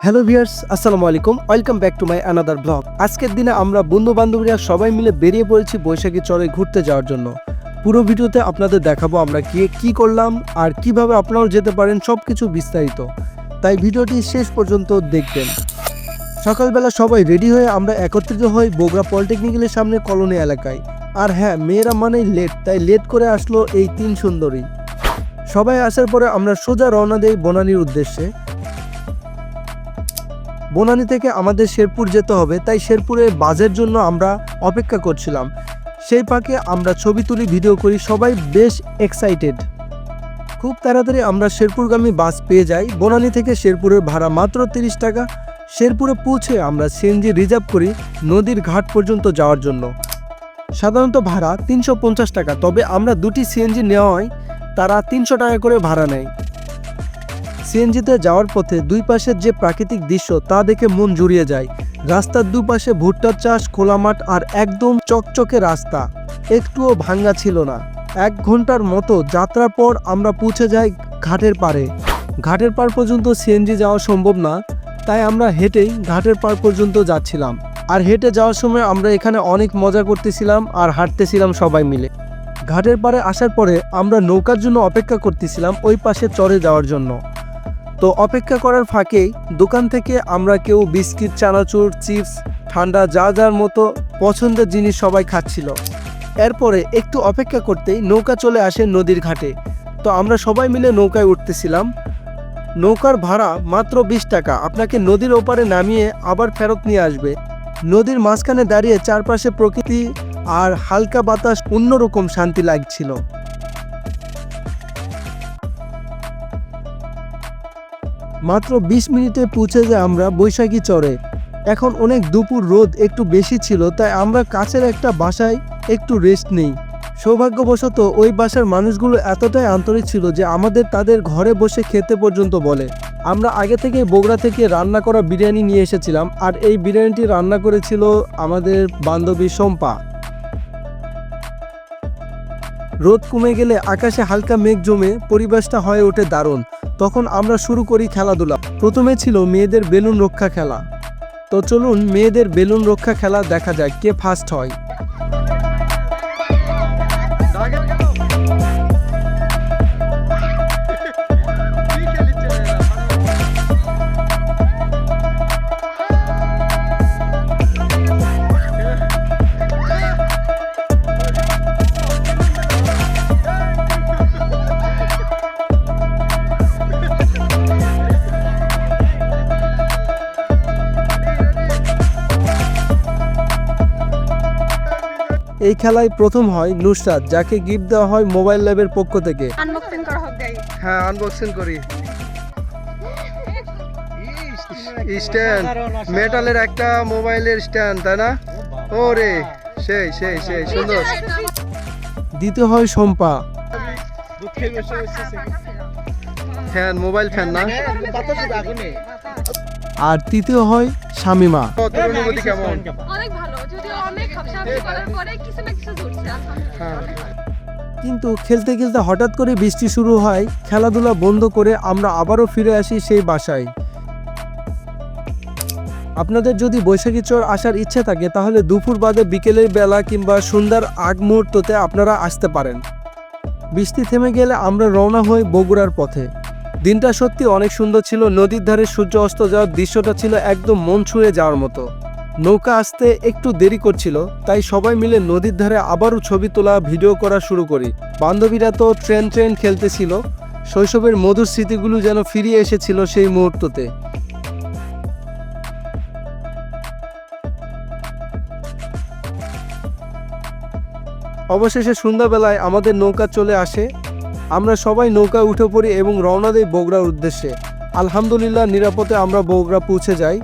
Hello viewers, আসসালামু আলাইকুম। Welcome back to my another blog. আজকের দিনে আমরা বন্ধু বান্ধবীরা সবাই মিলে বেরিয়ে পড়েছি বৈশাখী চরে ঘুরতে যাওয়ার জন্য। পুরো ভিডিওতে আপনাদের দেখাবো আমরা কি করলাম আর কিভাবে আপনারাও যেতে পারেন, সব কিছু বিস্তারিত। তাই ভিডিওটি শেষ পর্যন্ত দেখবেন। সকালবেলা সবাই রেডি হয়ে আমরা একত্রিত হই বগুড়া পলিটেকনিক্যালের সামনে কলোনি এলাকায়। আর হ্যাঁ, মেয়েরা মানেই লেট, তাই লেট করে আসলো এই তিন সুন্দরী। সবাই আসার পরে আমরা সোজা রওনা দেই বনানীর উদ্দেশ্যে। বনানী থেকে আমাদের শেরপুর যেতে হবে, তাই শেরপুরে বাসের জন্য আমরা অপেক্ষা করছিলাম। সেই ফাঁকে আমরা ছবি তুলি, ভিডিও করি, সবাই বেশ এক্সাইটেড। খুব তাড়াতাড়ি আমরা শেরপুরগামী বাস পেয়ে যাই। বনানী থেকে শেরপুরের ভাড়া মাত্র 30 টাকা। শেরপুরে পৌঁছে আমরা সিএনজি রিজার্ভ করি নদীর ঘাট পর্যন্ত যাওয়ার জন্য। সাধারণত ভাড়া 350 টাকা, তবে আমরা দুটি সিএনজি নেওয়ায় তারা 300 টাকা করে ভাড়া নেয়। সিএনজিতে যাওয়ার পথে দুই পাশের যে প্রাকৃতিক দৃশ্য তা দেখে মন জুড়িয়ে যায়। রাস্তার দুপাশে ভুট্টার চাষ, খোলা মাঠ আর একদম চকচকে রাস্তা, একটুও ভাঙ্গা ছিল না। 1 ঘন্টার মতো যাত্রার পর আমরা পৌঁছে যাই ঘাটের পাড়ে। ঘাটের পাড় পর্যন্ত সিএনজি যাওয়া সম্ভব না, তাই আমরা হেঁটেই ঘাটের পাড় পর্যন্ত যাচ্ছিলাম। আর হেঁটে যাওয়ার সময় আমরা এখানে অনেক মজা করতেছিলাম আর হাঁটতেছিলাম সবাই মিলে। ঘাটের পাড়ে আসার পরে আমরা নৌকার জন্য অপেক্ষা করতেছিলাম ওই পাশে চরে যাওয়ার জন্য। তো অপেক্ষা করার ফাঁকেই দোকান থেকে আমরা কেউ বিস্কিট, চানাচুর, চিপস, ঠান্ডা যা যার মতো পছন্দের জিনিস সবাই খাচ্ছিল। এরপরে একটু অপেক্ষা করতেই নৌকা চলে আসে নদীর ঘাটে। তো আমরা সবাই মিলে নৌকায় উঠতেছিলাম। নৌকার ভাড়া মাত্র 20 টাকা, আপনাকে নদীর ওপারে নামিয়ে আবার ফেরত নিয়ে আসবে। নদীর মাঝখানে দাঁড়িয়ে চারপাশে প্রকৃতি আর হালকা বাতাস, অন্যরকম শান্তি লাগছিল। মাত্র 20 মিনিটে পৌঁছে যাই আমরা বৈশাখী চরে। এখন অনেক দুপুর, রোদ একটু বেশি ছিল, তাই আমরা কাছের একটা বাসায় একটু রেস্ট নেই। সৌভাগ্যবশত ওই বাসার মানুষগুলো এতটাই আন্তরিক ছিল যে আমাদের তাদের ঘরে বসে খেতে পর্যন্ত বলে। আমরা আগে থেকে বগুড়া থেকে রান্না করা বিরিয়ানি নিয়ে এসেছিলাম, আর এই বিরিয়ানিটি রান্না করেছিল আমাদের বান্ধবী শম্পা। রোদ কমে গেলে আকাশে হালকা মেঘ জমে পরিবেশটা হয়ে ওঠে দারুণ। তখন আমরা শুরু করি খেলাধুলা। প্রথমে ছিল মেয়েদের বেলুন রক্ষা খেলা। তো চলুন মেয়েদের বেলুন রক্ষা খেলা দেখা যায়, কে ফার্স্ট হয়। এই খেলায় প্রথম হয় নুসরাত, যাকে গিফট দেওয়া হয় মোবাইল ল্যাবের পক্ষ থেকে। আনবক্সিং করা হোক গাইস। হ্যাঁ, আনবক্সিং করি। স্ট্যান্ড, মেটালের একটা মোবাইলের স্ট্যান্ড, তাই না? ওরে সেই সেই সেই সুন্দর। দ্বিতীয় হয় শম্পা, ফ্যান, মোবাইল ফ্যান না। আর তৃতীয় হয় শামিমা। তোর অনুভূতি কেমন? অনেক ভালো, যদিও অনেক হাবসাহাবি করার পরে কিছু না কিছু ধরছে আলহামদুলিল্লাহ। কিন্তু খেলতে খেলতে হঠাৎ করে বৃষ্টি শুরু হয়। খেলাধুলা বন্ধ করে আমরা আবারও ফিরে আসি সেই বাসায়। আপনাদের যদি বৈশাখী চর আসার ইচ্ছে থাকে তাহলে দুপুর বাদে বিকেলের বেলা কিংবা সন্ধ্যার আগ মুহূর্ততে আপনারা আসতে পারেন। বৃষ্টি থেমে গেলে আমরা রওনা হই বগুড়ার পথে। দিনটা সত্যি অনেক সুন্দর ছিল। নদীর ধারে সূর্য অস্ত যাওয়ার দৃশ্যটা ছিল একদম মন ছুঁয়ে যাওয়ার মতো। নৌকা আসতে একটু দেরি করছিল, তাই সবাই মিলে নদীর ধারে আবারও ছবি তোলা, ভিডিও করা শুরু করি। বান্ধবীরা তো ট্রেন খেলতেছিল। শৈশবের মধুর স্মৃতিগুলো যেন ফিরিয়ে এসেছিল সেই মুহূর্ততে। অবশেষে সন্ধ্যাবেলায় আমাদের নৌকা চলে আসে। আমরা সবাই নৌকায় উঠে পড়ি এবং রওনা দেই বগুড়ার উদ্দেশ্যে। আলহামদুলিল্লাহ, নিরাপদে আমরা বগুড়া পৌঁছে যাই।